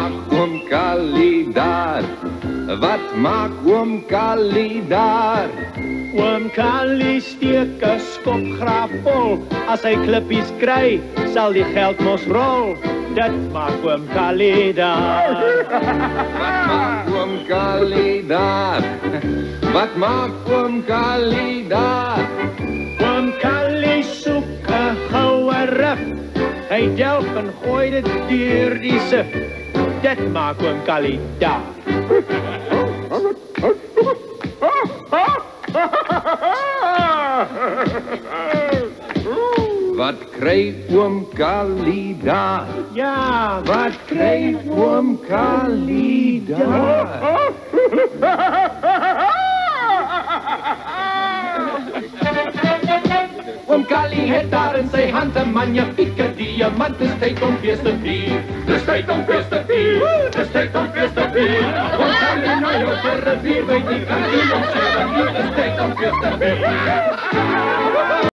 maak oom Kali daar? Wat maak oom Kali daar? Oom Kali steek 'n skopgraaf vol. As hy klippies kry, sal die geld mos rol. Dit maak oom Kali daar. Wat maak oom Kali daar? Wat maak oom Kali daar? Oom Kali soek 'n goue rif. Hy delf en gooi dit deur die sif. Dit maak oom Kali daar. Wat kry oom Kali daar? Ja, Wat kry oom Kali daar? Oom Kali het daar in sy hand 'n magnifieke diamant. Dis tyd om fees te vier. Dis tyd om fees te vier. Dis tyd om fees te vier. Oom Kali nou jou rivier by die kantien. Dis tyd om fees te vier.